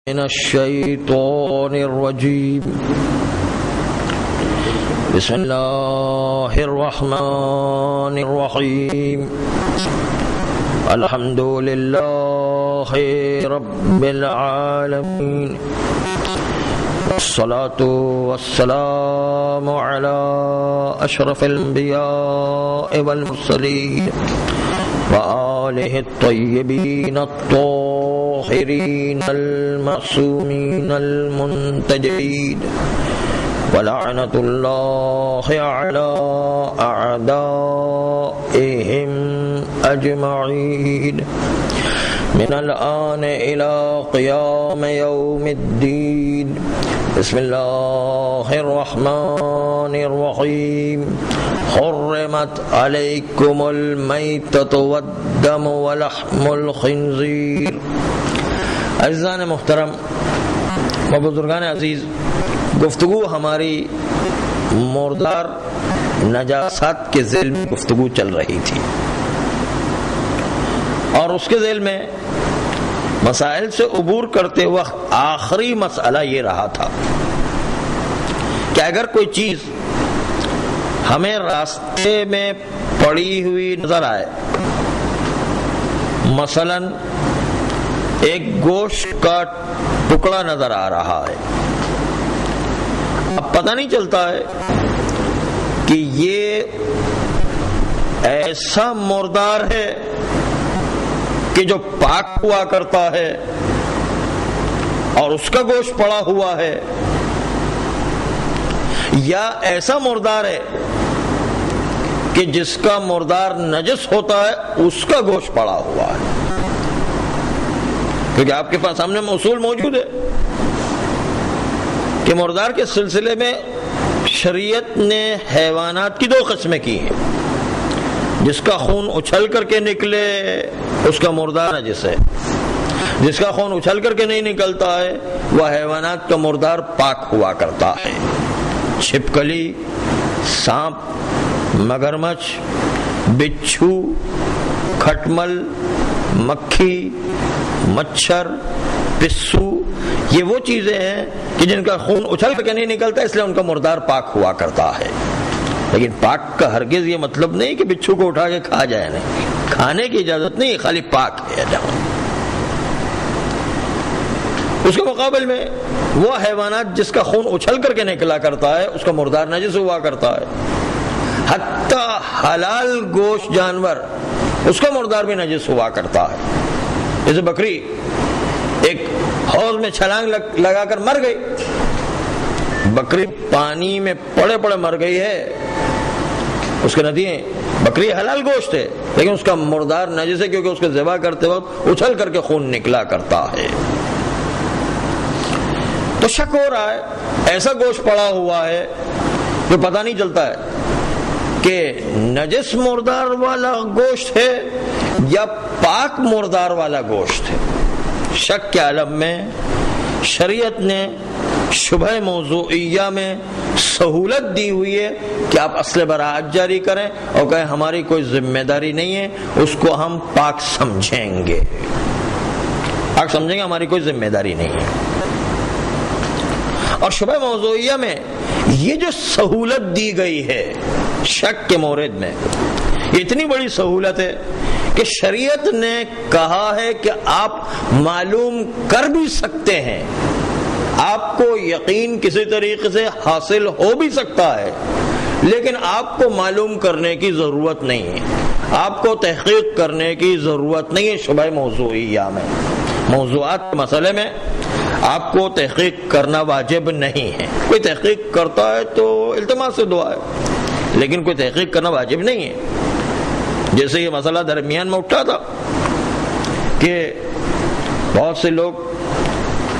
من الشيطان الرجيم بسم الله الرحمن الرحيم الحمد لله رب العالمين والصلاة والسلام على أشرف الأنبياء والمرسلين وآله الطيبين الطاهرين المعصومين المنتجبين ولعنة الله على أعدائهم أجمعين من الآن إلى قيام يوم الدين بسم الله الرحمن الرحيم حرمت عليكم الميتة والدم ولحم الخنزير. عزیزان محترم و بزرگان عزیز، گفتگو ہماری مردار نجاست کے ذیل میں گفتگو چل رہی تھی، اور اس کے ذیل میں مسائل سے عبور کرتے وقت آخری مسئلہ یہ رہا تھا کہ اگر کوئی چیز ہمیں راستے میں پڑی ہوئی نظر آئے، مثلا ایک گوشت کا ٹکڑا نظر آ رہا ہے، اب پتہ نہیں چلتا ہے کہ یہ ایسا مردار ہے کہ جو پاک ہوا کرتا ہے اور اس کا گوشت پڑا ہوا ہے، یا ایسا مردار ہے کہ جس کا مردار نجس ہوتا ہے اس کا گوشت پڑا ہوا ہے. کیونکہ آپ کے پاس سامنے اصول موجود ہے کہ مردار کے سلسلے میں شریعت نے حیوانات کی دو قسمیں کی ہیں. جس کا خون اچھل کر کے نکلے اس کا مردار نجس ہے، جس کا خون اچھل کر کے نہیں نکلتا ہے وہ حیوانات کا مردار پاک ہوا کرتا ہے. چھپکلی، سانپ، مگرمچھ، بچھو، کھٹمل، مکھی، مچھر، پسو، یہ وہ چیزیں ہیں کہ جن کا خون اچھل کر کے نہیں نکلتا، اس لیے ان کا مردار پاک ہوا کرتا ہے. لیکن پاک کا ہرگز یہ مطلب نہیں کہ بچھو کو اٹھا کے کھا جائے، نہیں، کھانے کی اجازت نہیں، خالی پاک ہے. اس کے مقابل میں وہ حیوانات جس کا خون اچھل کر کے نکلا کرتا ہے اس کا مردار نجس ہوا کرتا ہے. حتیٰ حلال گوشت جانور اس کا مردار بھی نجس ہوا کرتا ہے. جیسے بکری ایک حوض میں چھلانگ لگا کر مر گئی، بکری پانی میں پڑے پڑے مر گئی ہے، اس کے نتیجے بکری حلال گوشت ہے لیکن اس کا مردار نجس ہے کیونکہ اس کو ذبح کرتے وقت اچھل کر کے خون نکلا کرتا ہے. تو شک ہو رہا ہے ایسا گوشت پڑا ہوا ہے جو پتہ نہیں چلتا ہے کہ نجس مردار والا گوشت ہے یا پاک مردار والا گوشت ہے. شک کے عالم میں شریعت نے شبہ موضوعیہ میں سہولت دی ہوئی ہے کہ آپ اصل براءت جاری کریں اور کہیں ہماری کوئی ذمہ داری نہیں ہے، اس کو ہم پاک سمجھیں گے، پاک سمجھیں گے، ہماری کوئی ذمہ داری نہیں ہے. اور شبہ موضوعیہ میں یہ جو سہولت دی گئی ہے شک کے مورد میں، اتنی بڑی سہولت ہے کہ شریعت نے کہا ہے کہ آپ معلوم کر بھی سکتے ہیں، آپ کو یقین کسی طریقے سے حاصل ہو بھی سکتا ہے، لیکن آپ کو معلوم کرنے کی ضرورت نہیں ہے، آپ کو تحقیق کرنے کی ضرورت نہیں ہے. شبہ موضوعیہ میں، موضوعات کے مسئلے میں آپ کو تحقیق کرنا واجب نہیں ہے. کوئی تحقیق کرتا ہے تو التماس سے دعا ہے، لیکن کوئی تحقیق کرنا واجب نہیں ہے. جیسے یہ مسئلہ درمیان میں اٹھا تھا کہ بہت سے لوگ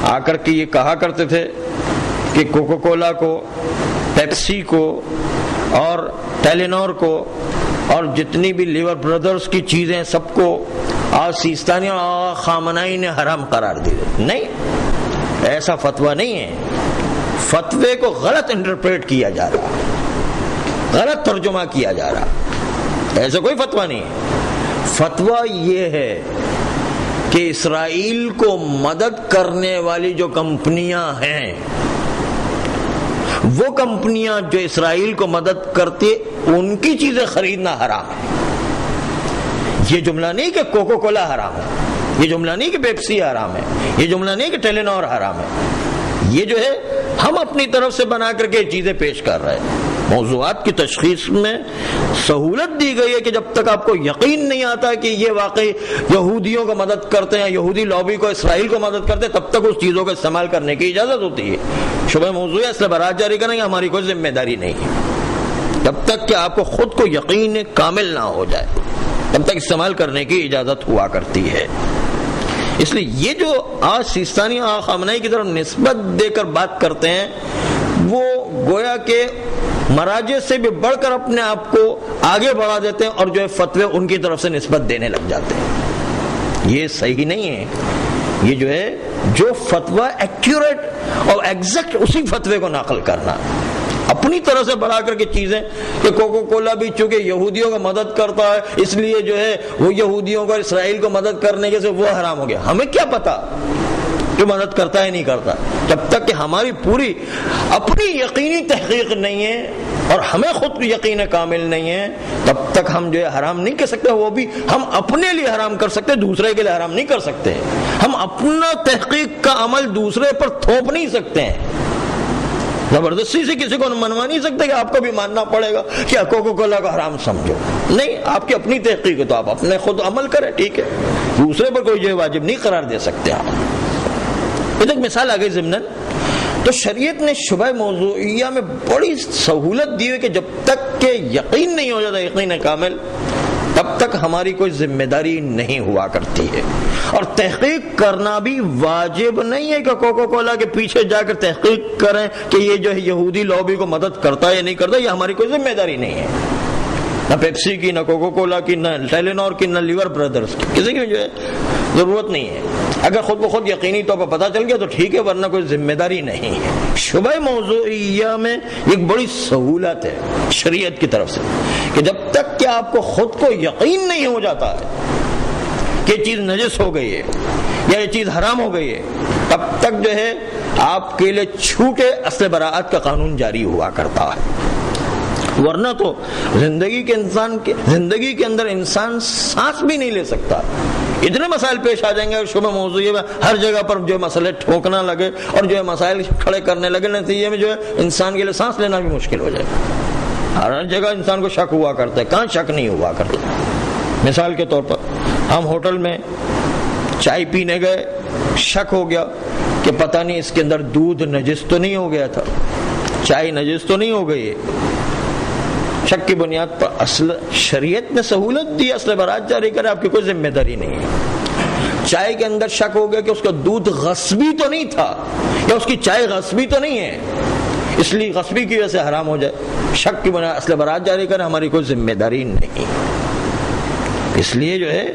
آ کر کے یہ کہا کرتے تھے کہ کوکو کولا کو، پیپسی کو اور ٹیلینور کو اور جتنی بھی لیور برادرز کی چیزیں سب کو آج سیستانی اور آغا خامنائی نے حرام قرار دی. نہیں، ایسا فتویٰ نہیں ہے. فتوے کو غلط انٹرپریٹ کیا جا رہا، غلط ترجمہ کیا جا رہا. ایسا کوئی فتویٰ نہیں ہے. فتویٰ یہ ہے کہ اسرائیل کو مدد کرنے والی جو کمپنیاں ہیں، وہ کمپنیاں جو اسرائیل کو مدد کرتی ان کی چیزیں خریدنا حرام ہے۔ یہ جملہ نہیں کہ کوکو کولا حرام ہے، یہ جملہ نہیں کہ پیپسی حرام ہے، یہ جملہ نہیں کہ ٹیلینور حرام ہے، یہ جو ہے ہم اپنی طرف سے بنا کر کے چیزیں پیش کر رہے ہیں۔ موضوعات کی تشخیص میں سہولت دی گئی ہے کہ جب تک آپ کو یقین نہیں آتا کہ یہ واقعی یہودیوں کو مدد کرتے ہیں، یہودی لابی کو، اسرائیل کو مدد کرتے ہیں، تب تک اس چیزوں کا استعمال کرنے کی اجازت ہوتی ہے۔ شبہ موضوع ہے، اس لیے برات جاری کریں گے، ہماری کوئی ذمہ داری نہیں ہے جب تک کہ آپ کو خود کو یقین کامل نہ ہو جائے، تب تک استعمال کرنے کی اجازت ہوا کرتی ہے۔ اس لیے یہ جو آج سیستانی اور خامنہئی کی طرف نسبت دے کر بات کرتے ہیں، وہ گویا کہ مراجع سے بھی بڑھ کر اپنے آپ کو آگے بڑھا دیتے ہیں اور جو ہے فتوے ان کی طرف سے نسبت دینے لگ جاتے ہیں۔ یہ صحیح نہیں ہے۔ یہ جو ہے جو فتویٰ ایکیوریٹ اور ایگزیکٹ اسی فتوے کو نقل کرنا، اپنی طرح سے بڑھا کر کے چیزیں کہ کوکو کولا بھی چونکہ یہودیوں کو مدد کرتا ہے اس لیے جو ہے وہ یہودیوں کو اسرائیل کو مدد کرنے کے سے وہ حرام ہو گیا۔ ہمیں کیا پتا کہ مدد کرتا ہے نہیں کرتا؟ جب تک کہ ہماری پوری اپنی یقینی تحقیق نہیں ہے اور ہمیں خود یقین کامل نہیں ہے، تب تک ہم جو ہے حرام نہیں کر سکتے۔ وہ بھی ہم اپنے لیے حرام کر سکتے، دوسرے کے لیے حرام نہیں کر سکتے۔ ہم اپنا تحقیق کا عمل دوسرے پر تھوپ نہیں سکتے ہیں، زبردستی سے کسی کو منوا نہیں سکتے کہ آپ کو بھی ماننا پڑے گا کہ کوکو کولا کو حرام سمجھو۔ نہیں، آپ کی اپنی تحقیق ہے تو آپ اپنے خود عمل کریں، ٹھیک ہے، دوسرے پر کوئی جو واجب نہیں قرار دے سکتے آپ۔ ایک مثال آ گئی ضمناً، تو شریعت نے شبہ موضوعیہ میں بڑی سہولت دی ہے کہ جب تک کہ یقین نہیں ہو جاتا یقین کامل، تب تک ہماری کوئی ذمہ داری نہیں ہوا کرتی ہے۔ اور تحقیق کرنا بھی واجب نہیں ہے کہ کوکو کولا کے پیچھے جا کر تحقیق کریں کہ یہ جو ہے یہودی لابی کو مدد کرتا ہے یا نہیں کرتا، یہ ہماری کوئی ذمہ داری نہیں ہے، نہ پیپسی کی، نہ کوکو کولا کی، نہ ٹیلینور کی، نہ لیور برادرز کی، کسی کی جو ہے ضرورت نہیں ہے۔ اگر خود بخود یقینی طور پر پتہ چل گیا تو ٹھیک ہے، ورنہ کوئی ذمہ داری نہیں ہے۔ شبہ موضوعیہ میں ایک بڑی سہولت ہے شریعت کی طرف سے کہ جب تک کہ آپ کو خود کو یقین نہیں ہو جاتا ہے کہ یہ چیز نجس ہو گئی ہے یا یہ چیز حرام ہو گئی ہے، تب تک جو ہے آپ کے لیے چھوٹے اصل براءت کا قانون جاری ہوا کرتا ہے۔ ورنہ تو زندگی کے اندر انسان سانس بھی نہیں لے سکتا، اتنے مسائل پیش آ جائیں گے شبہ موضوعی میں، ہر جگہ پر جو مسئلے ٹھوکنا لگے اور جو ہے مسائل کھڑے کرنے لگے، نتیجے میں جو ہے انسان کے لیے سانس لینا بھی مشکل ہو جائے گا۔ ہر جگہ انسان کو شک ہوا کرتا ہے، کہاں شک نہیں ہوا کرتا۔ مثال کے طور پر ہم ہوٹل میں چائے پینے گئے، شک ہو گیا کہ پتہ نہیں اس کے اندر دودھ نجس تو نہیں ہو گیا تھا، چائے نجس تو نہیں ہو گئی ہے۔ شک کی بنیاد پر اصل شریعت نے سہولت دی، اصل برات جاری کرے، آپ کی کوئی ذمہ داری نہیں ہے۔ چائے کے اندر شک ہو گیا کہ اس کا دودھ غصبی تو نہیں تھا یا اس کی چائے غصبی تو نہیں ہے، اس لیے غصبی کی وجہ سے حرام ہو جائے، شک کی بنیاد اصل برات جاری کرے، ہماری کوئی ذمہ داری نہیں۔ اس لیے جو ہے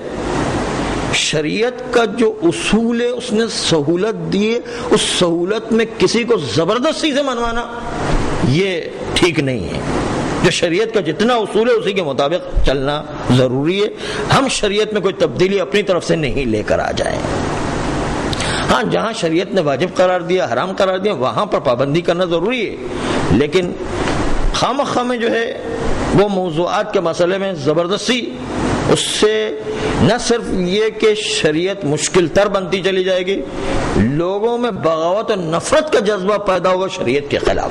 شریعت کا جو اصول ہے اس نے سہولت دی ہے، اس سہولت میں کسی کو زبردستی سے منوانا یہ ٹھیک نہیں ہے۔ جو شریعت کا جتنا اصول ہے اسی کے مطابق چلنا ضروری ہے۔ ہم شریعت میں کوئی تبدیلی اپنی طرف سے نہیں لے کر آ جائیں۔ ہاں، جہاں شریعت نے واجب قرار دیا، حرام قرار دیا، وہاں پر پابندی کرنا ضروری ہے، لیکن خامخواہ میں جو ہے وہ موضوعات کے مسئلے میں زبردستی، اس سے نہ صرف یہ کہ شریعت مشکل تر بنتی چلی جائے گی، لوگوں میں بغاوت اور نفرت کا جذبہ پیدا ہوگا شریعت کے خلاف۔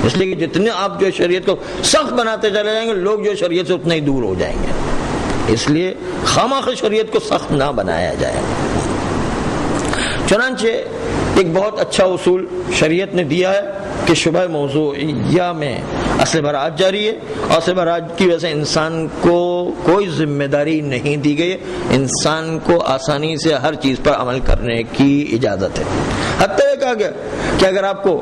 اس لیے کہ جتنے آپ جو شریعت کو سخت بناتے چلے جائیں گے، لوگ جو شریعت سے اتنے ہی دور ہو جائیں گے۔ اس لیے خامخواہ شریعت کو سخت نہ بنایا جائے۔ چنانچہ ایک بہت اچھا اصول شریعت نے دیا ہے کہ شبہ موضوعیہ میں اصل برات جاری ہے، اور اصل برات کی وجہ سے انسان کو کوئی ذمہ داری نہیں دی گئی، انسان کو آسانی سے ہر چیز پر عمل کرنے کی اجازت ہے۔ حتیٰ یہ کہا گیا کہ اگر آپ کو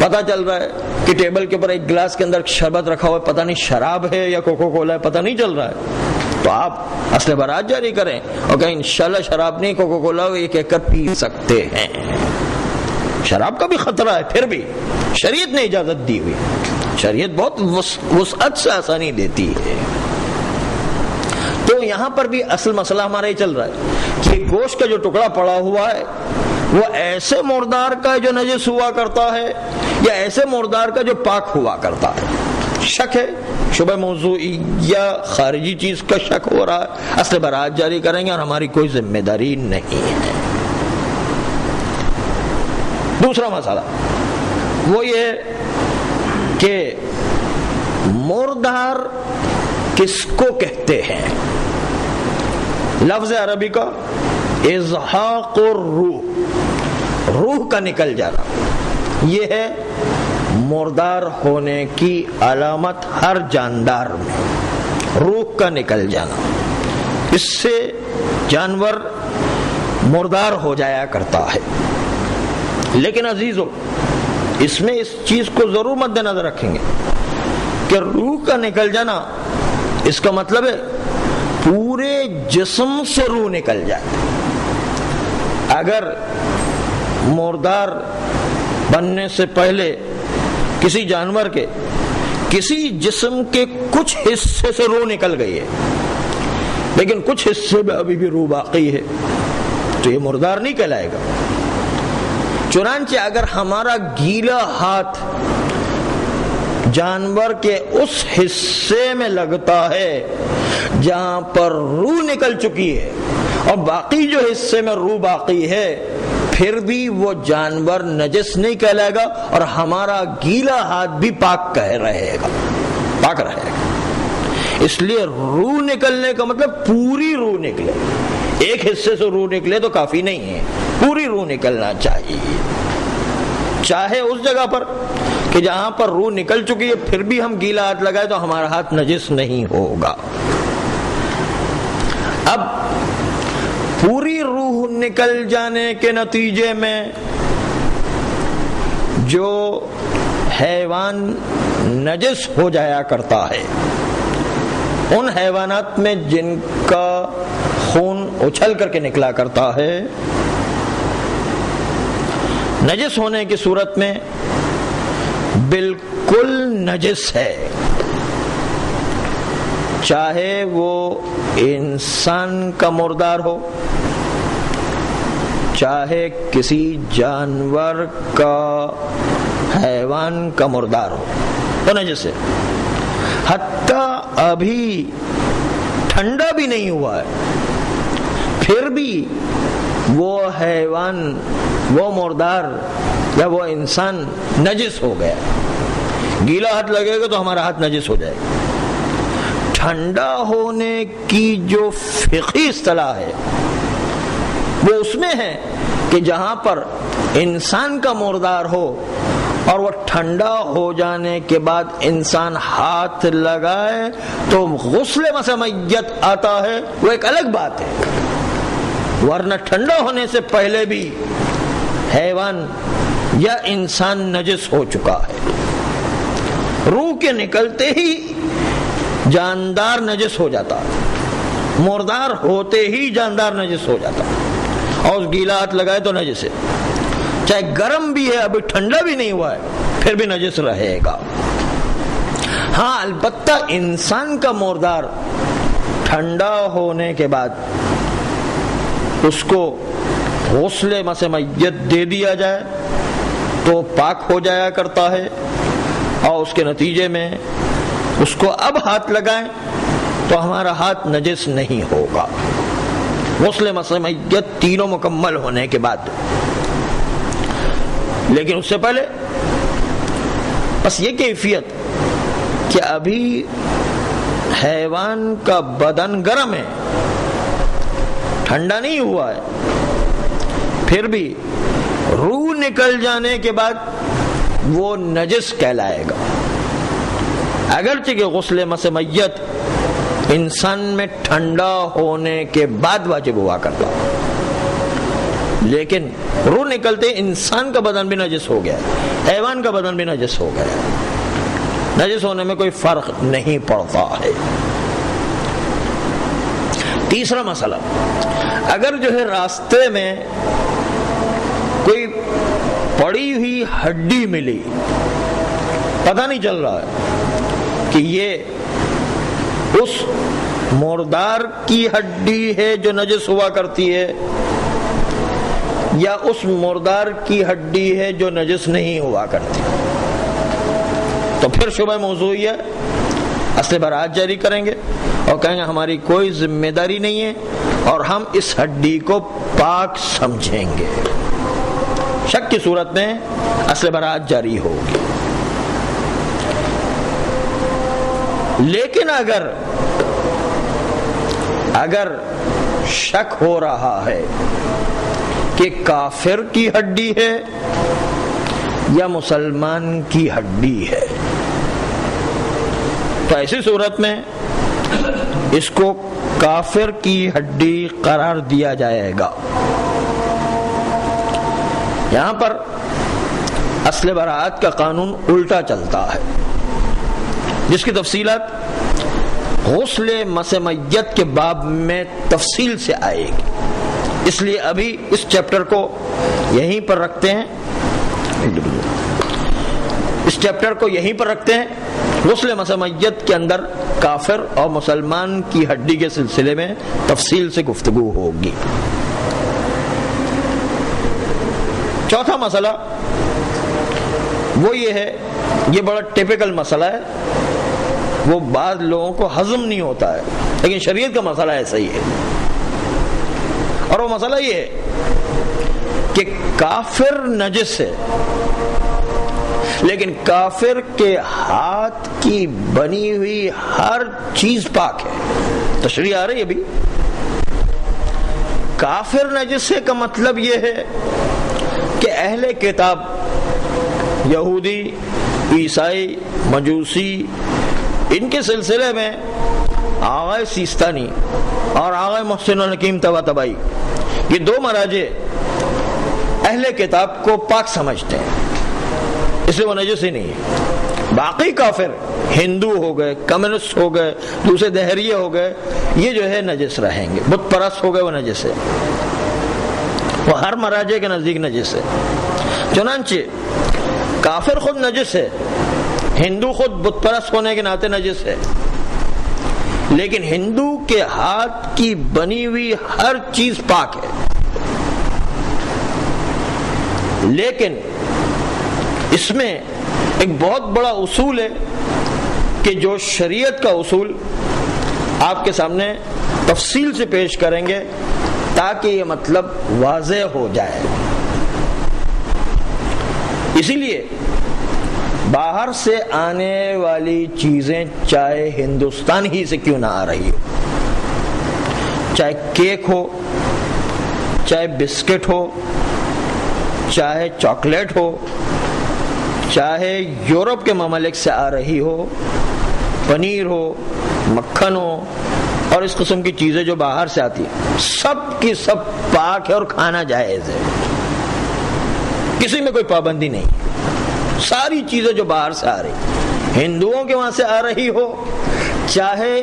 پتہ چل رہا ہے کہ ٹیبل کے اوپر ایک گلاس کے اندر شربت رکھا ہوا ہے، پتہ نہیں شراب ہے یا کوکو کولا ہے، پتہ نہیں چل رہا ہے، تو آپ اصل برات جاری کریں اور کہیں انشاءاللہ شراب نہیں کوکو کولا یہ کہہ کر پی سکتے ہیں۔ شراب کا بھی خطرہ ہے، پھر بھی شریعت نے اجازت دی ہوئی، شریعت بہت وسعت سے آسانی دیتی ہے۔ تو یہاں پر بھی اصل مسئلہ ہمارا یہ چل رہا ہے کہ گوشت کا جو ٹکڑا پڑا ہوا ہے وہ ایسے مردار کا جو نجس ہوا کرتا ہے یا ایسے مردار کا جو پاک ہوا کرتا ہے. شک ہے، شبہ موضوعی یا خارجی چیز کا شک ہو رہا ہے، اصل برات جاری کریں گے اور ہماری کوئی ذمہ داری نہیں ہے. دوسرا مسئلہ وہ یہ کہ مردار کس کو کہتے ہیں؟ لفظ عربی کا ازحاق الروح، روح کا نکل جانا، یہ ہے مردار ہونے کی علامت. ہر جاندار میں روح کا نکل جانا، اس سے جانور مردار ہو جایا کرتا ہے. لیکن عزیزو، اس میں اس چیز کو ضرور مد نظر رکھیں گے کہ روح کا نکل جانا اس کا مطلب ہے پورے جسم سے روح نکل جائے. اگر مردار بننے سے پہلے کسی جانور کے کسی جسم کے کچھ حصے سے روح نکل گئی ہے لیکن کچھ حصے میں ابھی بھی روح باقی ہے تو یہ مردار نہیں کہلائے گا. چنانچہ اگر ہمارا گیلا ہاتھ جانور کے اس حصے میں لگتا ہے جہاں پر روح نکل چکی ہے اور باقی جو حصے میں روح باقی ہے، پھر بھی وہ جانور نجس نہیں کہلائے گا اور ہمارا گیلا ہاتھ بھی پاک رہے گا. اس لیے روح نکلنے کا مطلب پوری روح نکلے. ایک حصے سے روح نکلے تو کافی نہیں ہے، پوری روح نکلنا چاہیے. چاہے اس جگہ پر کہ جہاں پر روح نکل چکی ہے پھر بھی ہم گیلا ہاتھ لگائے تو ہمارا ہاتھ نجس نہیں ہوگا. اب پوری روح نکل جانے کے نتیجے میں جو حیوان نجس ہو جایا کرتا ہے، ان حیوانات میں جن کا خون اچھل کر کے نکلا کرتا ہے، نجس ہونے کی صورت میں بالکل نجس ہے. چاہے وہ انسان کا مردار ہو، چاہے کسی جانور کا حیوان کا مردار ہو، تو نجس ہے. حتیٰ ابھی ٹھنڈا بھی نہیں ہوا ہے پھر بھی وہ حیوان، وہ مردار یا وہ انسان نجس ہو گیا. گیلا ہاتھ لگے گا تو ہمارا ہاتھ نجس ہو جائے گا. ٹھنڈا ہونے کی جو فقہی اصطلاح ہے وہ اس میں ہے کہ جہاں پر انسان کا مردار ہو اور وہ ٹھنڈا ہو جانے کے بعد انسان ہاتھ لگائے تو غسل مسمیت آتا ہے، وہ ایک الگ بات ہے. ورنہ ٹھنڈا ہونے سے پہلے بھی حیوان یا انسان نجس ہو چکا ہے. روح کے نکلتے ہی جاندار نجس ہو جاتا، مردار ہوتے ہی جاندار نجس ہو جاتا، اور گیلا ہاتھ لگائے تو نجس ہے. چاہے گرم بھی ہے، ابھی ٹھنڈا بھی نہیں ہوا ہے، پھر بھی نجس رہے گا. ہاں البتہ انسان کا مردار ٹھنڈا ہونے کے بعد اس کو غسل مسمیت دے دیا جائے تو پاک ہو جایا کرتا ہے، اور اس کے نتیجے میں اس کو اب ہاتھ لگائیں تو ہمارا ہاتھ نجس نہیں ہوگا غسل مسمیت تینوں مکمل ہونے کے بعد. لیکن اس سے پہلے بس یہ کیفیت کہ ابھی حیوان کا بدن گرم ہے، ٹھنڈا نہیں ہوا ہے، پھر بھی روح نکل جانے کے بعد وہ نجس کہلائے گا. اگرچہ کہ غسل مسمیت انسان میں ٹھنڈا ہونے کے بعد واجب ہوا کرتا، لیکن روح نکلتے انسان کا بدن بھی نجس ہو گیا، حیوان کا بدن بھی نجس ہو گیا. نجس ہونے میں کوئی فرق نہیں پڑتا ہے. تیسرا مسئلہ، اگر جو ہے راستے میں کوئی پڑی ہوئی ہڈی ملی، پتہ نہیں چل رہا ہے کہ یہ اس مردار کی ہڈی ہے جو نجس ہوا کرتی ہے یا اس مردار کی ہڈی ہے جو نجس نہیں ہوا کرتی؟ تو پھر شبہ موضوعیہ اصل برات جاری کریں گے اور کہیں گے ہماری کوئی ذمہ داری نہیں ہے اور ہم اس ہڈی کو پاک سمجھیں گے. شک کی صورت میں اصل برات جاری ہوگی. لیکن اگر شک ہو رہا ہے کہ کافر کی ہڈی ہے یا مسلمان کی ہڈی ہے تو ایسی صورت میں اس کو کافر کی ہڈی قرار دیا جائے گا. یہاں پر اصل براءت کا قانون الٹا چلتا ہے جس کی تفصیلات غسل مس میت کے باب میں تفصیل سے آئے گی. اس لیے ابھی اس چیپٹر کو یہیں پر رکھتے ہیں. غسل مس میت کے اندر کافر اور مسلمان کی ہڈی کے سلسلے میں تفصیل سے گفتگو ہوگی. چوتھا مسئلہ وہ یہ ہے، یہ بڑا ٹیپیکل مسئلہ ہے، وہ بعض لوگوں کو ہضم نہیں ہوتا ہے لیکن شریعت کا مسئلہ ایسا ہی ہے. اور وہ مسئلہ یہ ہے کہ کافر نجس ہے لیکن کافر کے ہاتھ کی بنی ہوئی ہر چیز پاک ہے. تشریح آ رہی ہے ابھی. کافر نجس ہے کا مطلب یہ ہے کہ اہل کتاب یہودی، عیسائی، مجوسی، ان کے سلسلے میں آغا سیستانی اور آغا محسن الحکیم طباطبائی، یہ دو مراجع اہل کتاب کو پاک سمجھتے ہیں، اس لیے وہ نجس ہی نہیں ہے. باقی کافر ہندو ہو گئے، کمیونسٹ ہو گئے، دوسرے دہریے ہو گئے، یہ جو ہے نجس رہیں گے. بت پرست ہو گئے، وہ نجس ہے، وہ ہر مراجع کے نزدیک نجس ہے. چنانچہ کافر خود نجس ہے، ہندو خود بت پرست ہونے کے ناطے نجس ہے، لیکن ہندو کے ہاتھ کی بنی ہوئی ہر چیز پاک ہے. لیکن اس میں ایک بہت بڑا اصول ہے کہ جو شریعت کا اصول آپ کے سامنے تفصیل سے پیش کریں گے تاکہ یہ مطلب واضح ہو جائے. اسی لیے باہر سے آنے والی چیزیں چاہے ہندوستان ہی سے کیوں نہ آ رہی ہو، چاہے کیک ہو، چاہے بسکٹ ہو، چاہے چاکلیٹ ہو، چاہے یورپ کے ممالک سے آ رہی ہو، پنیر ہو، مکھن ہو اور اس قسم کی چیزیں جو باہر سے آتی ہیں، سب کی سب پاک ہے اور کھانا جائز ہے. کسی میں کوئی پابندی نہیں. ساری چیزیں جو باہر سے آ رہی، ہندوؤں کے وہاں سے آ رہی ہو، چاہے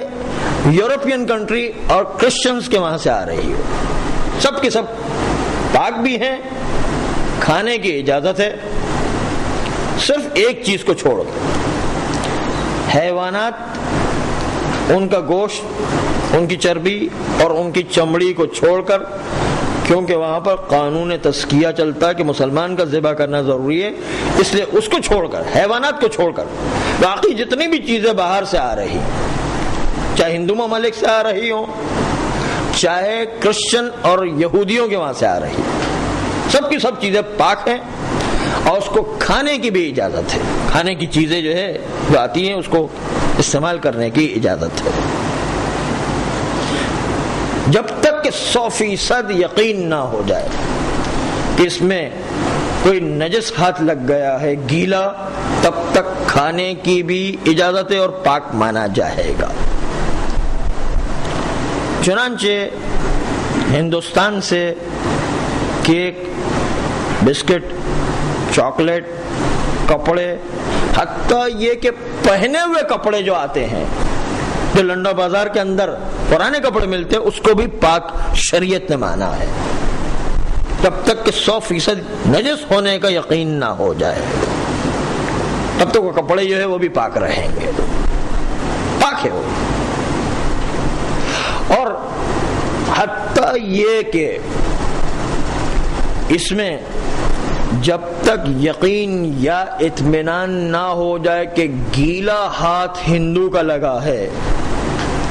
یورپین کنٹری اور کرسچنز کے وہاں سے آ رہی ہو، سب کے سب پاک بھی ہیں، کھانے کی اجازت ہے. صرف ایک چیز کو چھوڑ دو، حیوانات، ان کا گوشت، ان کی چربی اور ان کی چمڑی کو چھوڑ کر، کیونکہ وہاں پر قانون تزکیہ چلتا ہے کہ مسلمان کا ذبح کرنا ضروری ہے، اس لیے اس کو چھوڑ کر، حیوانات کو چھوڑ کر باقی جتنی بھی چیزیں باہر سے آ رہی، چاہے ہندو ممالک سے آ رہی ہوں، چاہے کرسچن اور یہودیوں کے وہاں سے آ رہی، سب کی سب چیزیں پاک ہیں اور اس کو کھانے کی بھی اجازت ہے. کھانے کی چیزیں جو ہے جو آتی ہیں اس کو استعمال کرنے کی اجازت ہے، جب تک کہ 100% یقین نہ ہو جائے کہ اس میں کوئی نجس ہاتھ لگ گیا ہے، گیلا، تب تک کھانے کی بھی اجازت ہے اور پاک مانا جائے گا. چنانچہ ہندوستان سے کیک، بسکٹ، چاکلیٹ، کپڑے، حتیٰ یہ کہ پہنے ہوئے کپڑے جو آتے ہیں، جو لنڈا بازار کے اندر پرانے کپڑے ملتے ہیں، اس کو بھی پاک شریعت نے مانا ہے جب تک کہ 100% نجس ہونے کا یقین نہ ہو جائے. تب تک وہ کپڑے جو ہے وہ بھی پاک رہیں گے، پاک ہے وہ. حتیٰ یہ کہ اس میں جب تک یقین یا اطمینان نہ ہو جائے کہ گیلا ہاتھ ہندو کا لگا ہے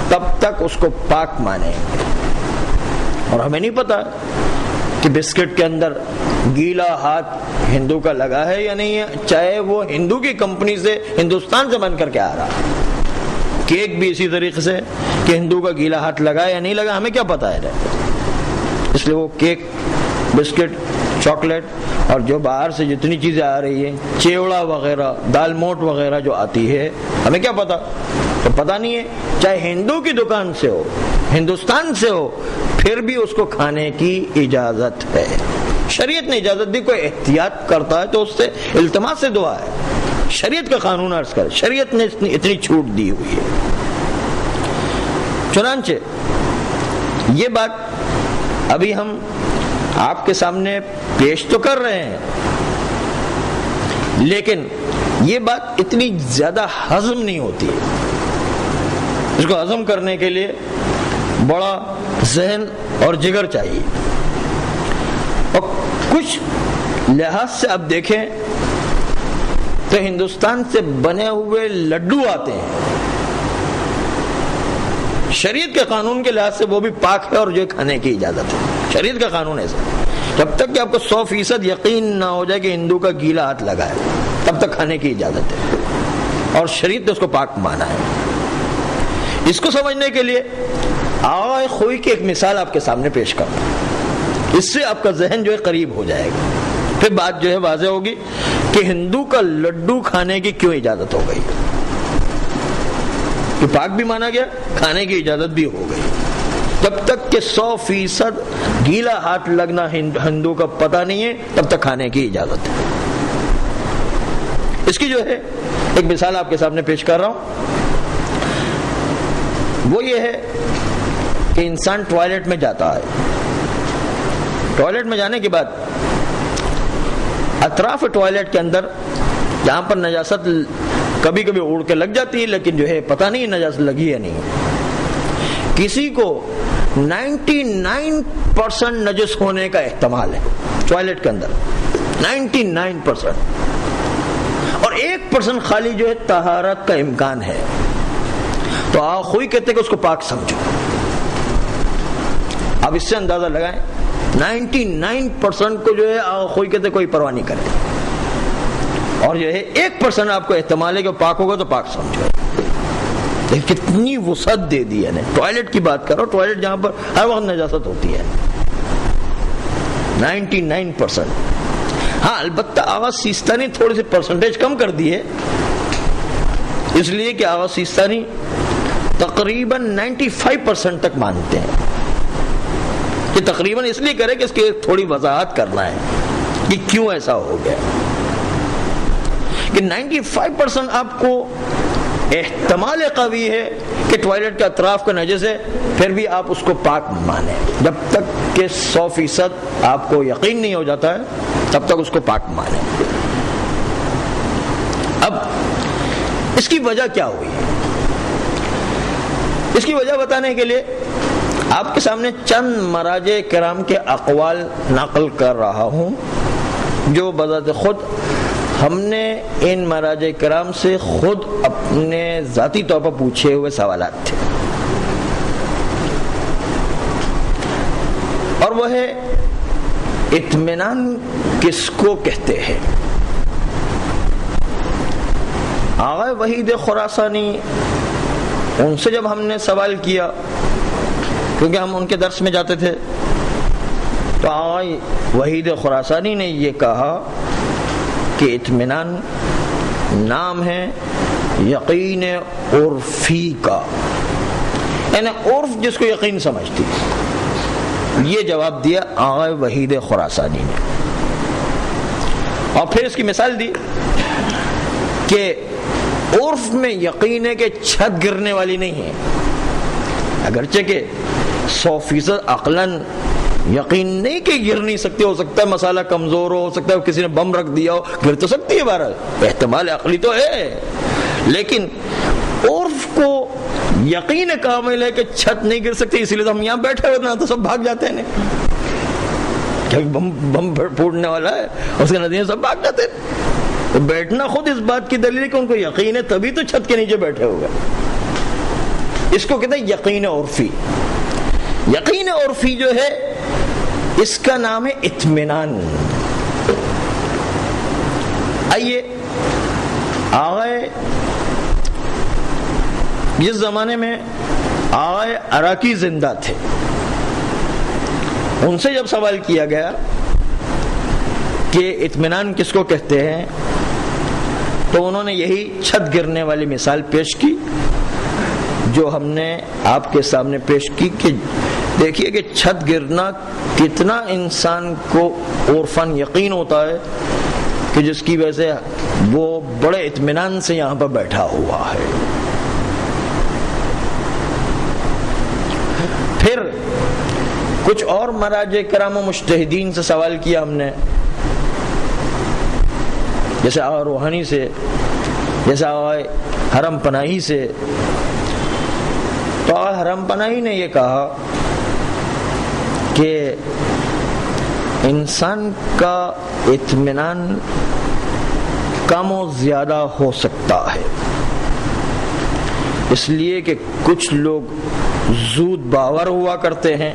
تب تک اس کو پاک مانیں گے. اور ہمیں نہیں پتا کہ بسکٹ کے اندر گیلا ہاتھ ہندو کا لگا ہے یا نہیں ہے، چاہے وہ ہندو کی کمپنی سے ہندوستان سے بن کر کے آ رہا. کیک بھی اسی طریقے سے کہ ہندو کا گیلا ہاتھ لگا یا نہیں لگا ہمیں کیا پتا ہے. اس لیے وہ کیک، بسکٹ، چاکلیٹ اور جو باہر سے جتنی چیزیں آ رہی ہیں، چیوڑا وغیرہ، دال موٹ وغیرہ جو آتی ہے، ہمیں کیا پتا؟ تو پتا نہیں ہے. چاہے ہندو کی دکان سے ہو، ہندوستان سے ہو، پھر بھی اس کو کھانے کی اجازت ہے. شریعت نے اجازت دی. کوئی احتیاط کرتا ہے تو اس سے التماس سے دعا ہے. شریعت کا قانون عرض کر، شریعت نے اتنی چھوٹ دی ہوئی ہے. چنانچہ یہ بات ابھی ہم آپ کے سامنے پیش تو کر رہے ہیں، لیکن یہ بات اتنی زیادہ ہضم نہیں ہوتی. اس کو ہضم کرنے کے لیے بڑا ذہن اور جگر چاہیے. اور کچھ لحاظ سے اب دیکھیں تو ہندوستان سے بنے ہوئے لڈو آتے ہیں، شریعت کے قانون کے لحاظ سے وہ بھی پاک ہے اور جو کھانے کی اجازت ہے. شریعت کا قانون ایسا جب تک کہ آپ کو 100% یقین نہ ہو جائے کہ ہندو کا گیلا ہاتھ لگا ہے تب تک کھانے کی اجازت ہے، اور شریعت نے اس کو پاک مانا ہے. اس کو سمجھنے کے لیے آغا خوئی کی ایک مثال آپ کے سامنے پیش کرتا ہوں. اس سے آپ کا ذہن جو ہے قریب ہو جائے گا. پھر بات جو ہے واضح ہوگی کہ ہندو کا لڈو کھانے کی کیوں اجازت ہو گئی. کہ پاک بھی مانا گیا، کھانے کی اجازت بھی ہو گئی. جب تک کہ 100% گیلا ہاتھ لگنا ہندو کا پتہ نہیں ہے تب تک کھانے کی اجازت ہے. اس کی جو ہے ایک مثال آپ کے سامنے پیش کر رہا ہوں. وہ یہ ہے کہ انسان ٹوائلٹ میں جاتا ہے. ٹوائلٹ میں جانے کے بعد اطراف ٹوائلٹ کے اندر جہاں پر نجاست کبھی کبھی اڑ کے لگ جاتی ہے، لیکن جو ہے پتہ نہیں نجاست لگی یا نہیں. کسی کو 99% نجس ہونے کا احتمال ہے ٹوائلٹ کے اندر، 99%، اور 1% خالی جو ہے طہارت کا امکان ہے. تو آخوئی کہتے کہ اس کو پاک سمجھو. اب اس سے اندازہ لگائیں 99% کو جو ہے آخوئی کہتے کوئی پرواہ نہیں کرے، اور جو ہے 1% آپ کو احتمال ہے کہ پاک ہوگا تو پاک سمجھو. کتنی وسعت دے دی ہے. ٹوائلٹ کی بات کرو، ٹوائلٹ جہاں پر ہر وقت نجاست ہوتی ہے. 99%. ہاں البتہ آغا سیستانی تھوڑی سی پرسنٹیج کم کر دی ہے، اس لیے کہ آغا سیستانی تقریباً 95% تک مانتے ہیں. کہ تقریباً اس لیے کرے کہ اس کی تھوڑی وضاحت کرنا ہے کہ کیوں ایسا ہو گیا. کہ 95% آپ کو احتمال قوی ہے کہ ٹوائلٹ کے اطراف کا نجس ہے، پھر بھی آپ اس کو پاک مانیں. جب تک کہ 100% آپ کو یقین نہیں ہو جاتا ہے تب تک اس کو پاک مانیں. اب اس کی وجہ کیا ہوئی؟ اس کی وجہ بتانے کے لیے آپ کے سامنے چند مراجع کرام کے اقوال نقل کر رہا ہوں، جو بذات خود ہم نے ان مراجع کرام سے خود اپنے ذاتی طور پر پوچھے ہوئے سوالات تھے. اور وہ ہے اطمینان کس کو کہتے ہیں. آغا وحید خراسانی، ان سے جب ہم نے سوال کیا، کیونکہ ہم ان کے درس میں جاتے تھے، تو آغا وحید خراسانی نے یہ کہا کہ اطمینان نام ہے یقین عرفی کا، یعنی عرف جس کو یقین سمجھتی. یہ جواب دیا آغا وحید خراسانی نے. اور پھر اس کی مثال دی کہ عرف میں یقین ہے کہ چھت گرنے والی نہیں ہے، اگرچہ کہ 100% عقلاً یقین نہیں کہ گر نہیں سکتی، ہو سکتا ہے مسالہ کمزور ہو سکتا ہے کسی نے بم رکھ دیا ہو، گر تو سکتی ہے، بہرحال احتمال عقلی تو ہے. لیکن عرف کو یقین کامل ہے کہ چھت نہیں گر سکتی، اسی لیے تو ہم یہاں بیٹھے ہوتے ہیں، تو سب بھاگ جاتے ہیں کہ بم پھوٹنے والا ہے، اس کے نتیجے سب بھاگ جاتے ہیں۔ تو بیٹھنا خود اس بات کی دلیل ہے کہ ان کو یقین ہے، تبھی تو چھت کے نیچے بیٹھے ہوئے۔ اس کو کہتے ہیں یقین عرفی۔ یقین عرفی جو ہے اس کا نام ہے اطمینان۔ آئیے آغائے جس زمانے میں آغائے عراقی زندہ تھے، ان سے جب سوال کیا گیا کہ اطمینان کس کو کہتے ہیں، تو انہوں نے یہی چھت گرنے والی مثال پیش کی جو ہم نے آپ کے سامنے پیش کی، کہ دیکھیے کہ چھت گرنا کتنا انسان کو عرفاً یقین ہوتا ہے کہ جس کی وجہ سے وہ بڑے اطمینان سے یہاں پر بیٹھا ہوا ہے۔ پھر کچھ اور مراجع کرام و مجتہدین سے سوال کیا ہم نے، جیسے آغا روحانی سے، جیسے آغا حرم پناہی سے۔ تو آغا حرم پناہی نے یہ کہا کہ انسان کا اطمینان کم و زیادہ ہو سکتا ہے، اس لیے کہ کچھ لوگ زود باور ہوا کرتے ہیں،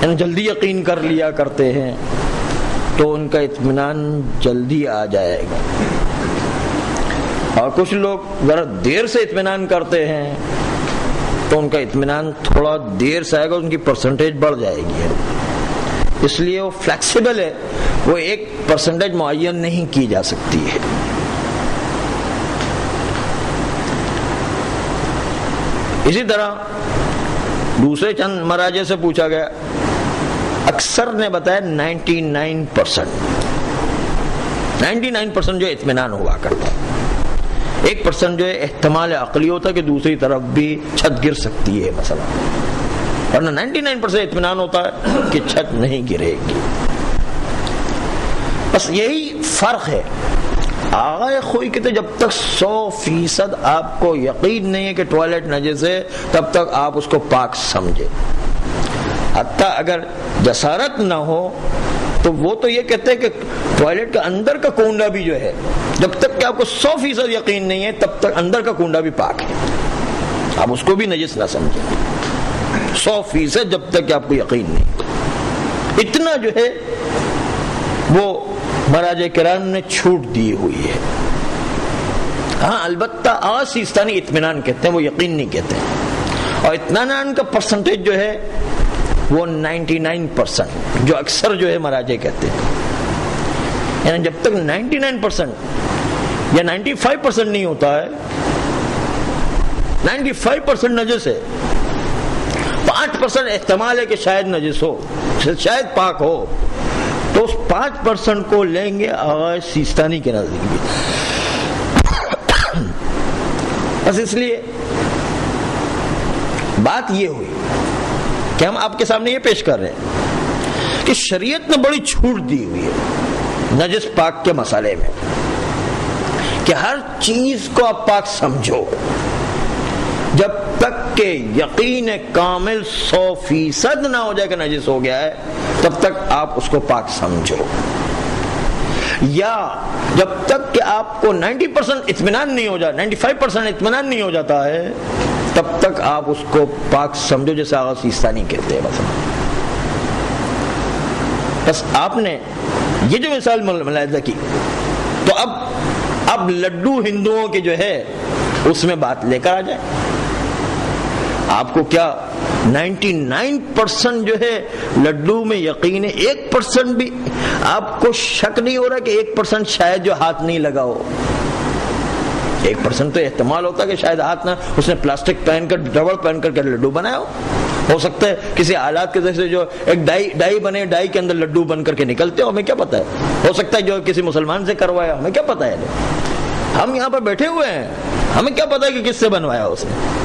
یعنی جلدی یقین کر لیا کرتے ہیں، تو ان کا اطمینان جلدی آ جائے گا، اور کچھ لوگ ذرا دیر سے اطمینان کرتے ہیں تو ان کا اطمینان تھوڑا دیر سے آئے گا، ان کی پرسنٹیج بڑھ جائے گی۔ اس لیے وہ فلیکسیبل ہے، وہ ایک پرسنٹیج معین نہیں کی جا سکتی ہے۔ اسی طرح دوسرے چند مراجع سے پوچھا گیا، اکثر نے بتایا 99% جو اطمینان ہوا کرتا، 1% جو ہے احتمال عقلی ہوتا کہ دوسری طرف بھی چھت گر سکتی ہے مثلا، ورنہ 99% اطمینان ہوتا ہے کہ چھت نہیں گرے گی۔ بس یہی فرق ہے۔ آغا خوئی کہتے جب تک 100% آپ کو یقین نہیں ہے کہ ٹوائلٹ نجس ہے، تب تک آپ اس کو پاک سمجھے۔ حتیٰ اگر جسارت نہ ہو تو وہ تو یہ کہتے ہیں کہ ٹوائلٹ کا اندر کا کنڈا بھی جو ہے، جب تک کہ آپ کو 100% یقین نہیں ہے تب تک اندر کا کنڈا بھی پاک ہے، آپ اس کو بھی نجس نہ سمجھیں 100%، جب تک کہ آپ کو یقین نہیں۔ اتنا جو ہے وہ مراجع کرام نے چھوٹ دی ہوئی ہے۔ ہاں البتہ سیستانی اطمینان کہتے ہیں، وہ یقین نہیں کہتے ہیں، اور اطمینان کا پرسنٹیج جو ہے وہ 99%، جو اکثر جو ہے مراجع کہتے ہیں، یعنی جب تک 99% یا 95% نہیں ہوتا ہے، 95% نجس ہے، 5% احتمال ہے کہ شاید نجس ہو، شاید پاک ہو، تو اس 5% کو لیں گے آغا سیستانی کے نزدیک بھی۔ بس اس لیے بات یہ ہوئی کہ ہم آپ کے سامنے یہ پیش کر رہے ہیں کہ شریعت نے بڑی چھوٹ دی ہوئی ہے نجس پاک کے مسئلے میں، کہ ہر چیز کو آپ پاک سمجھو، جب تک کہ یقین کامل 100% نہ ہو جائے کہ نجس ہو گیا ہے، تب تک آپ اس کو پاک سمجھو، یا جب تک کہ آپ کو 90% اطمینان نہیں ہو جاتا، 95% اطمینان نہیں ہو جاتا ہے، تب تک آپ اس کو پاک سمجھو، جیسے آغا سیستانی کہتے ہیں۔ بس آپ نے یہ جو مثال ملاحظہ کی، تو اب لڈو ہندوؤں کے جو ہے اس میں بات لے کر آ جائیں۔ آپ کو کیا 99% جو ہے لڈو میں یقین ہے، 1% بھی آپ کو شک نہیں ہو رہا کہ 1% شاید جو ہاتھ نہیں لگا ہو؟ 1% تو احتمال ہوتا ہے کہ شاید ہاتھ نہ، اس نے پلاسٹک پہن کر، ڈبل پہن کر کے لڈو بنایا ہو سکتا ہے کسی آلات کے ذریعے سے جو ایک ڈائی بنے، ڈائی کے اندر لڈو بن کر کے نکلتے ہو، ہمیں کیا پتا ہے؟ ہو سکتا ہے جو کسی مسلمان سے کروایا، ہمیں کیا پتا ہے؟ ہم یہاں پر بیٹھے ہوئے ہیں، ہمیں کیا پتا ہے کہ کس سے بنوایا اس نے؟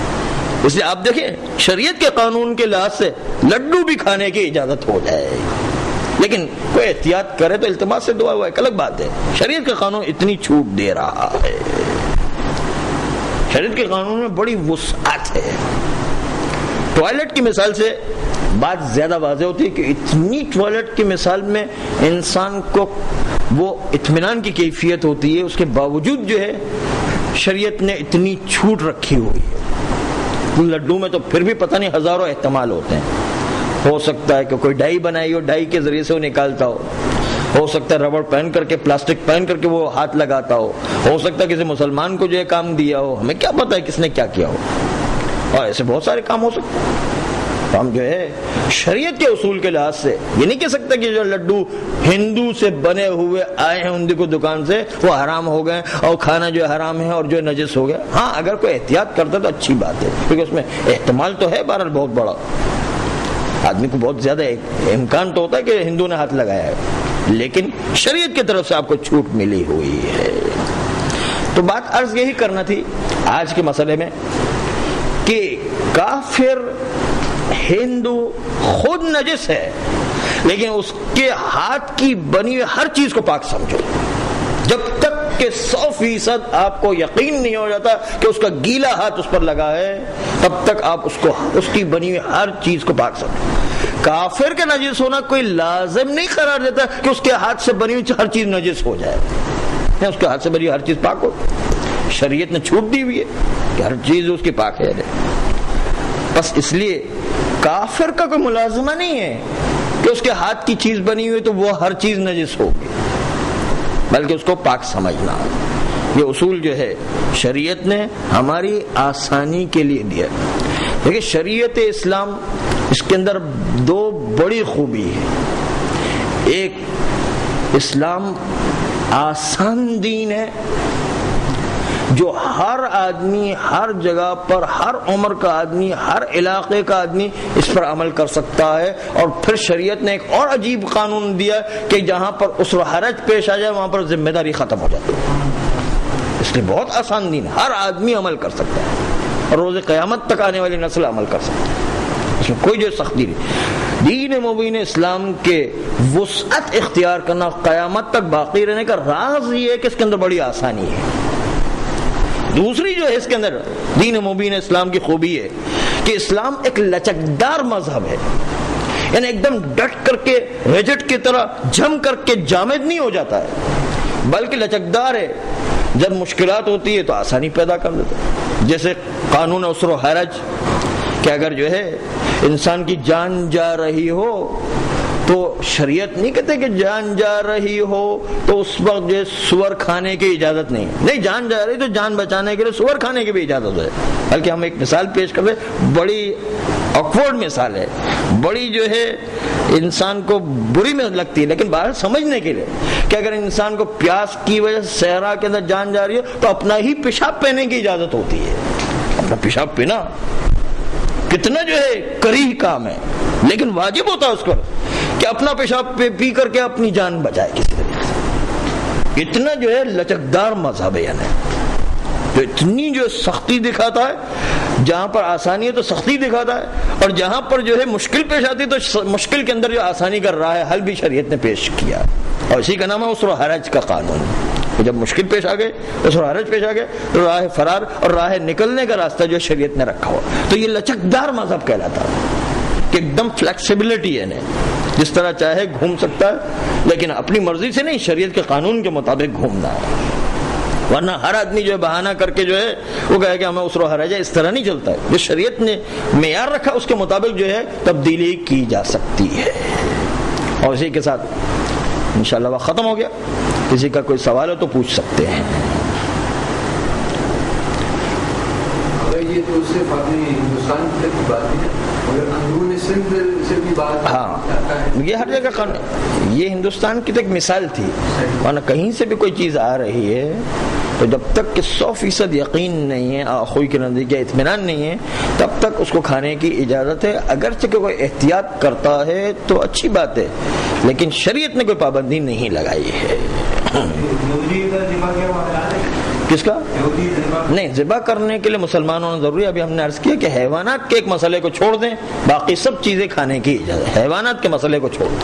اس لیے آپ دیکھیں شریعت کے قانون کے لحاظ سے لڈو بھی کھانے کی اجازت ہو جائے، لیکن کوئی احتیاط کرے تو التماس سے دعا ہوا، ایک الگ بات ہے۔ شریعت کا قانون اتنی چھوٹ دے رہا ہے، شریعت کے قانون میں بڑی وسعت ہے. ٹوائلٹ کی مثال سے بات زیادہ واضح ہوتی ہے کہ اتنی ٹوائلٹ کی مثال میں انسان کو وہ اطمینان کی کیفیت ہوتی ہے، اس کے باوجود جو ہے شریعت نے اتنی چھوٹ رکھی ہوئی ہے. لڈو میں تو پھر بھی پتہ نہیں ہزاروں احتمال ہوتے ہیں. ہو سکتا ہے کہ کوئی ڈائی بنائی ہو، ڈائی کے ذریعے سے وہ نکالتا ہو سکتا ہے ربڑ پہن کر کے، پلاسٹک پہن کر کے وہ ہاتھ لگاتا ہو سکتا ہے کسی مسلمان کو جو ہے کام دیا ہو، ہمیں کیا پتہ ہے کس نے کیا کیا ہو، اور ایسے بہت سارے کام ہو سکتے ہیں. تو ہم جو ہے شریعت کے اصول کے لحاظ سے یہ نہیں کہہ سکتے کہ جو لڈو ہندو سے بنے ہوئے آئے ہیں ان کو دکان سے وہ حرام ہو گئے اور کھانا جو ہے حرام ہے اور جو نجس ہو گیا. ہاں اگر کوئی احتیاط کرتا تو اچھی بات ہے، کیونکہ اس میں احتمال تو ہے بہرحال بہت بڑا، آدمی کو بہت زیادہ امکان تو ہوتا ہے کہ ہندو نے ہاتھ لگایا ہے، لیکن شریعت کی طرف سے آپ کو چھوٹ ملی ہوئی ہے. تو بات عرض یہی کرنا تھی آج کے مسئلے میں کہ کافر ہندو خود نجس ہے، لیکن اس کے ہاتھ کی بنی ہوئی ہر چیز کو پاک سمجھو. جب تک کہ 100% آپ کو یقین نہیں ہو جاتا کہ اس کا گیلا ہاتھ اس پر لگا ہے، تب تک آپ اس کی بنی ہوئی ہر چیز کو پاک سمجھو. کافر کا نجس ہونا کوئی لازم نہیں قرار دیتا کہ اس کے ہاتھ سے بنی ہوئی ہر چیز نجس ہو جائے، اس کے ہاتھ سے بنی ہوئی ہر چیز پاک ہو. شریعت نے چھوٹ دی ہوئی ہے کہ ہر چیز اس کی پاک ہے. بس اس لیے کافر کا کوئی ملازمہ نہیں ہے کہ اس کے ہاتھ کی چیز بنی ہوئی تو وہ ہر چیز نجس ہوگی، بلکہ اس کو پاک سمجھنا. یہ اصول جو ہے شریعت نے ہماری آسانی کے لیے دیا. دیکھیں شریعت اسلام اس کے اندر دو بڑی خوبی ہے. ایک اسلام آسان دین ہے جو ہر آدمی، ہر جگہ پر، ہر عمر کا آدمی، ہر علاقے کا آدمی اس پر عمل کر سکتا ہے. اور پھر شریعت نے ایک اور عجیب قانون دیا کہ جہاں پر عسر و حرج پیش آ جائے وہاں پر ذمہ داری ختم ہو جاتی ہے. اس لیے بہت آسان دین، ہر آدمی عمل کر سکتا ہے اور روز قیامت تک آنے والی نسل عمل کر سکتا ہے. اس میں کوئی جو سختی نہیں. دین مبین اسلام کے وسعت اختیار کرنا قیامت تک باقی رہنے کا راز یہ ہے کہ اس کے اندر بڑی آسانی ہے. دوسری جو ہے اس کے اندر دین مبین اسلام کی خوبی ہے کہ اسلام ایک لچکدار مذہب ہے، یعنی ایک دم ڈٹ کر کے ریجٹ کی طرح جم کر کے جامد نہیں ہو جاتا ہے، بلکہ لچکدار ہے. جب مشکلات ہوتی ہے تو آسانی پیدا کر دیتا ہے. جیسے قانون عسر و حرج کہ اگر جو ہے انسان کی جان جا رہی ہو تو شریعت نہیں کہتے کہ جان جا رہی ہو تو اس وقت جو سور کھانے کی اجازت نہیں، جان جا رہی تو جان بچانے کے لیے سور کھانے کی بھی اجازت ہے. بلکہ ہم ایک مثال پیش کر رہے، بڑی آکورڈ مثال ہے، بڑی جو ہے انسان کو بری میں لگتی ہے، لیکن باہر سمجھنے کے لیے کہ اگر انسان کو پیاس کی وجہ سے صحرا کے اندر جان جا رہی ہے تو اپنا ہی پیشاب پینے کی اجازت ہوتی ہے. اپنا پیشاب پینا کتنا جو ہے کریہ کام ہے، لیکن واجب ہوتا ہے اس پر کہ اپنا پیشاب پی کر کے اپنی جان بچائے کسی طریقے سے. اتنا جو ہے لچکدار مذہب ہے، یعنی جو اتنی جو سختی دکھاتا ہے، جہاں پر آسانی ہے تو سختی دکھاتا ہے، اور جہاں پر جو ہے مشکل پیش آتی ہے تو مشکل کے اندر جو آسانی کا راہ حل بھی شریعت نے پیش کیا. اور اسی کا نام ہے عسر و حرج کا قانون. جب مشکل پیش آ گئے، عسر و حرج پیش آ گئے، تو راہ فرار اور راہ نکلنے کا راستہ جو شریعت نے رکھا ہوا، تو یہ لچکدار مذہب کہلاتا ہے کہ ایک دم فلیکسیبلٹی ہے، جس طرح چاہے گھوم سکتا ہے، لیکن اپنی مرضی سے نہیں، شریعت کے قانون کے مطابق گھومنا ہے. ورنہ ہر آدمی جو ہے بہانہ کر کے جو ہے وہ کہے کہ ہمیں عسر و حرج ہے، اس طرح نہیں چلتا ہے. جو شریعت نے معیار رکھا اس کے مطابق جو ہے تبدیلی کی جا سکتی ہے. اور اسی کے ساتھ انشاءاللہ وقت ختم ہو گیا. کسی کا کوئی سوال ہو تو پوچھ سکتے ہیں. یہ تو صرف اپنی ہندوستان کی بات ہے، مگر اندرون سندھ سے بھی بات. ہاں یہ ہر جگہ قانون، یہ ہندوستان کی تو ایک مثال تھی، ورنہ کہیں سے بھی کوئی چیز آ رہی ہے تو جب تک کہ 100% یقین نہیں ہے، آخوئی کے نزدیک اطمینان نہیں ہے، تب تک اس کو کھانے کی اجازت ہے. اگرچہ کہ کوئی احتیاط کرتا ہے تو اچھی بات ہے، لیکن شریعت نے کوئی پابندی نہیں لگائی ہے. کس کا؟ نہیں، ذبح کرنے کے لیے مسلمان ہونا ضروری ہے. ابھی ہم نے عرض کیا کہ حیوانات کے ایک مسئلے کو چھوڑ دیں، باقی سب چیزیں کھانے کی اجازت. حیوانات کے مسئلے کو چھوڑ دیں،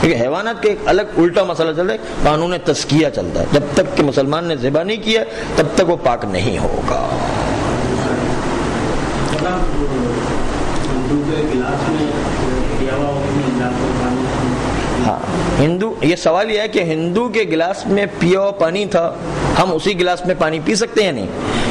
کیونکہ حیوانات کے ایک الگ الٹا مسئلہ چلتا ہے، قانون تزکیہ چلتا ہے. جب تک کہ مسلمان نے ذبح نہیں کیا تب تک وہ پاک نہیں ہوگا. ہندو کے گلاس میں پیا ہوا گلاس میں پانی؟ ہاں ہندو، یہ سوال یہ ہے کہ ہندو کے گلاس میں پیا ہوا پانی تھا، ہم اسی گلاس میں پانی پی سکتے ہیں؟ نہیں،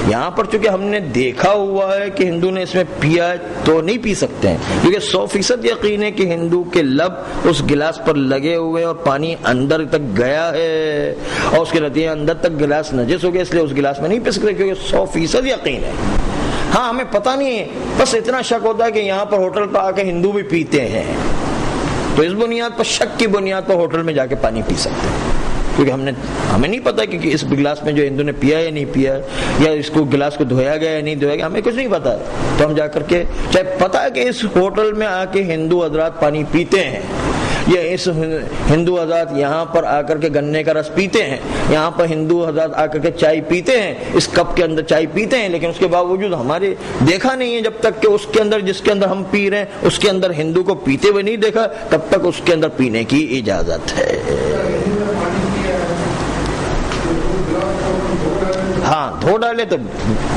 یہاں پر چونکہ ہم نے دیکھا ہوا ہے کہ ہندو نے اس میں پیا تو نہیں پی سکتے ہیں، کیونکہ 100% یقین ہے کہ ہندو کے لب اس گلاس پر لگے ہوئے اور پانی اندر تک گیا ہے اور اس کے نتیجے اندر تک گلاس نجس ہو گیا، اس لیے اس گلاس میں نہیں پی سکتے، کیونکہ 100% یقین ہے۔ ہاں ہمیں پتہ نہیں ہے، بس اتنا شک ہوتا ہے کہ یہاں پر ہوٹل پر آ کے ہندو بھی پیتے ہیں، تو اس بنیاد پر، شک کی بنیاد پر ہوٹل میں جا کے پانی پی سکتے ہیں، کیونکہ ہمیں نہیں پتا کہ اس گلاس میں جو ہندو نے پیا یا نہیں پیا، یا اس کو گلاس کو دھویا گیا یا نہیں دھویا گیا، ہمیں کچھ نہیں پتا، تو ہم جا کر کے چاہے پتا ہے کہ اس ہوٹل میں آ کے ہندو حضرات پانی پیتے ہیں، یا اس ہندو حضرات یہاں پر آ کر کے گنے کا رس پیتے ہیں، یہاں پر ہندو حضرات آ کر کے چائے پیتے ہیں، اس کپ کے اندر چائے پیتے ہیں، لیکن اس کے باوجود ہمارے دیکھا نہیں ہے جب تک کہ اس کے اندر، جس کے اندر ہم پی رہے ہیں اس کے اندر ہندو کو پیتے ہوئے نہیں دیکھا، تب تک اس کے اندر پینے کی اجازت ہے۔ ہاں دھو ڈالے تو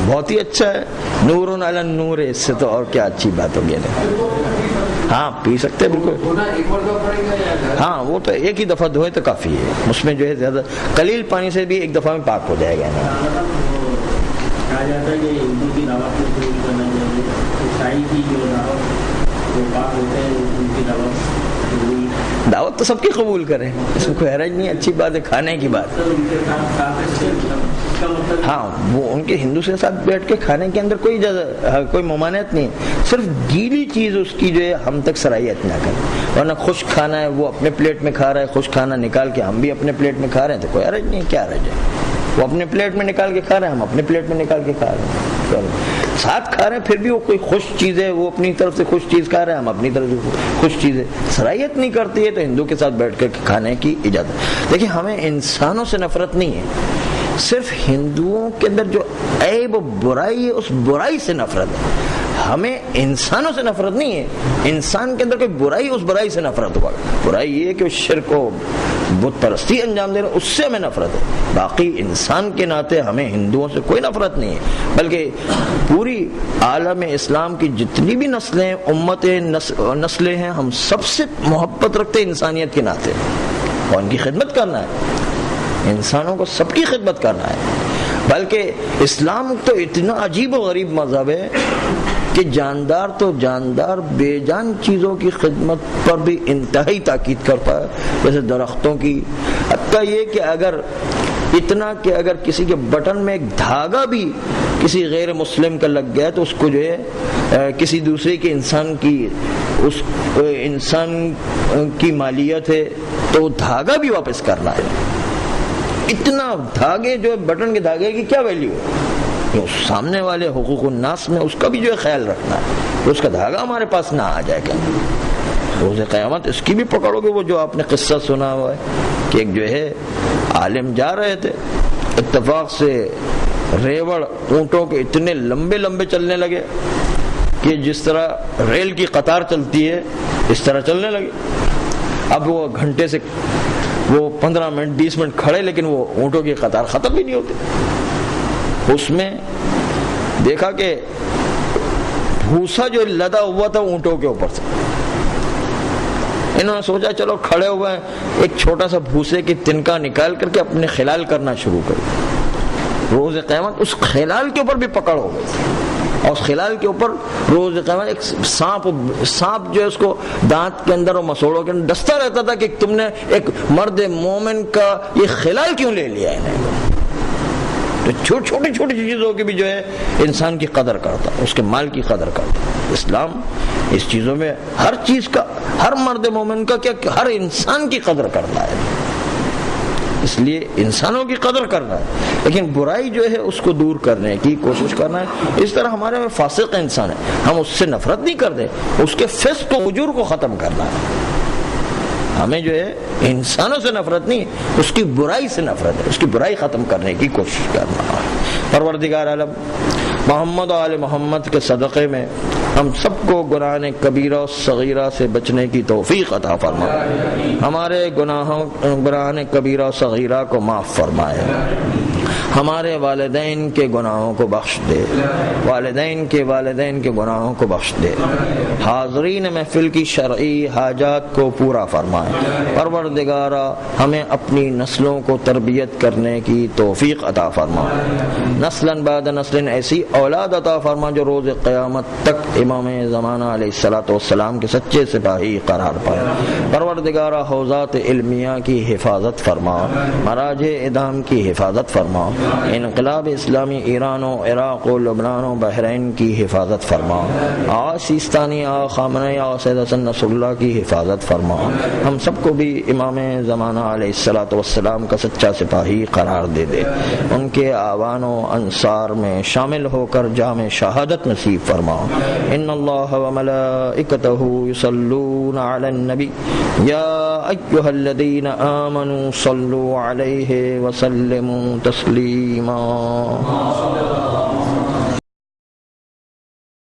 بہت ہی اچھا ہے، نور علی نور، اس سے تو اور کیا اچھی بات ہوگی۔ ہاں پی سکتے ہیں بالکل، ہاں وہ تو ایک ہی دفعہ دھوئے تو کافی ہے، اس میں جو ہے زیادہ قلیل پانی سے بھی ایک دفعہ میں پاک ہو جائے گا۔ کہا جاتا ہے کہ ہندو کی دعوت کو قبول کرنا چاہیے، عیسائی کی جو دعوت وہ پاک ہوتے ہیں ان کی دعوت تو سب کی قبول کریں، اس میں کوئی حرج نہیں، اچھی بات ہے، کھانے کی بات۔ ہاں وہ ان کے ہندو سے ساتھ بیٹھ کے کھانے کے اندر کوئی ممانعت نہیں، صرف گیلی چیز اس کی جو ہے ہم تک صلاحیت نہ کریں، ورنہ خشک کھانا ہے وہ اپنے پلیٹ میں کھا رہا ہے، خشک کھانا نکال کے ہم بھی اپنے پلیٹ میں کھا رہے ہیں تو کوئی حرج نہیں، کیا حرج ہے؟ وہ اپنے پلیٹ میں نکال کے کھا رہے ہیں، ہم اپنے پلیٹ میں نکال کے کھا رہے ہیں، ساتھ کھا رہے ہیں، پھر بھی وہ کوئی خوش چیز ہے، وہ اپنی طرف سے خوش چیز کھا رہے ہیں، ہم اپنی طرف سے خوش چیز ہے، صلاحیت نہیں کرتی ہے تو ہندو کے ساتھ بیٹھ کر کھانے کی اجازت۔ دیکھیں ہمیں انسانوں سے نفرت نہیں ہے، صرف ہندوؤں کے اندر جو عیب و برائی ہے اس برائی سے نفرت ہے، ہمیں انسانوں سے نفرت نہیں ہے، انسان کے اندر کوئی برائی، اس برائی سے نفرت ہوگا، برائی یہ ہے کہ وہ شرک و بت پرستی انجام دے رہے، اس سے ہمیں نفرت ہے، باقی انسان کے ناطے ہمیں ہندوؤں سے کوئی نفرت نہیں ہے، بلکہ پوری عالم اسلام کی جتنی بھی نسلیں، امتیں، نسلیں ہیں، ہم سب سے محبت رکھتے ہیں انسانیت کے ناطے، اور ان کی خدمت کرنا ہے، انسانوں کو سب کی خدمت کرنا ہے، بلکہ اسلام تو اتنا عجیب و غریب مذہب ہے کہ جاندار تو جاندار بے جان چیزوں کی خدمت پر بھی انتہائی تاکید کرتا ہے، جیسے درختوں کی، حتیٰ یہ کہ اگر کسی کے بٹن میں ایک دھاگا بھی کسی غیر مسلم کا لگ گیا تو اس کو جو ہے کسی دوسرے کے انسان کی مالیت ہے تو وہ دھاگا بھی واپس کرنا ہے، اتنا دھاگے جو ہے بٹن کے دھاگے کی کیا ویلیو ہے، سامنے والے حقوق الناس میں اس کا بھی جو ہے خیال رکھنا ہے، اس کا دھاگا ہمارے پاس نہ آ جائے گا، روز قیامت اس کی بھی پکڑو گے۔ وہ جو آپ نے قصہ سنا ہوا ہے کہ ایک جو ہے عالم جا رہے تھے، اتفاق سے ریوڑ اونٹوں کے اتنے لمبے لمبے چلنے لگے کہ جس طرح ریل کی قطار چلتی ہے اس طرح چلنے لگے، اب وہ گھنٹے سے وہ 15 منٹ 20 منٹ کھڑے، لیکن وہ اونٹوں کی قطار ختم بھی نہیں ہوتی۔ اس میں دیکھا کہ بھوسا جو لدا ہوا تھا اونٹوں کے اوپر سے، انہوں نے سوچا چلو کھڑے ہوئے ہیں، ایک چھوٹا سا بھوسے کی تنکا نکال کر کے اپنے خلال کرنا شروع کر، روز قیامت اس خلال کے اوپر بھی پکڑ ہو گئی، اور اس خلال کے اوپر روز قیامت ایک سانپ جو ہے اس کو دانت کے اندر اور مسوڑوں کے اندر ڈستا رہتا تھا کہ تم نے ایک مرد مومن کا یہ خلال کیوں لے لیا ہے۔ تو چھوٹی چھوٹی چیزوں کی بھی جو ہے انسان کی قدر کرتا، اس کے مال کی قدر کرتا۔ اسلام اس چیزوں میں ہر چیز کا، ہر مرد مومن کا کیا، ہر انسان کی قدر کرتا ہے، اس لیے انسانوں کی قدر کرنا ہے، لیکن برائی جو ہے اس کو دور کرنے کی کوشش کرنا ہے۔ اس طرح ہمارے میں فاسق انسان ہے، ہم اس سے نفرت نہیں کرتے، اس کے فسق و فجور کو ختم کرنا ہے۔ ہمیں جو ہے انسانوں سے نفرت نہیں، اس کی برائی سے نفرت ہے، اس کی برائی ختم کرنے کی کوشش کرنا ہے۔ پروردگار عالم محمد و آل محمد کے صدقے میں ہم سب کو گناہ کبیرہ و صغیرہ سے بچنے کی توفیق عطا فرمائے، ہمارے گناہ کبیرہ و صغیرہ کو معاف فرمائے، ہمارے والدین کے گناہوں کو بخش دے، والدین کے گناہوں کو بخش دے، حاضرین محفل کی شرعی حاجات کو پورا فرمائے۔ پروردگارا ہمیں اپنی نسلوں کو تربیت کرنے کی توفیق عطا فرما، نسلاً بعد نسل ایسی اولاد عطا فرما جو روز قیامت تک امام زمانہ علیہ السلام کے سچے سپاہی قرار پائے۔ پروردگارا حوزات علمیہ کی حفاظت فرما، مراجع ادام کی حفاظت فرما، انقلاب اسلامی ایران و عراق و لبنان و بحرین کی حفاظت فرما، سیستانی خامنہ سید حسن نصر اللہ کی حفاظت فرما، ہم سب کو بھی امام زمانہ علیہ السلام کا سچا سپاہی قرار دے دے، ان کے آوان و انصار میں شامل ہو کر جام شہادت نصیب فرما۔ ان اللہ و ملائکتہ یصلون علی النبی یا ایھا الذین آمنوا صلوا علیہ وسلموا تسلیما۔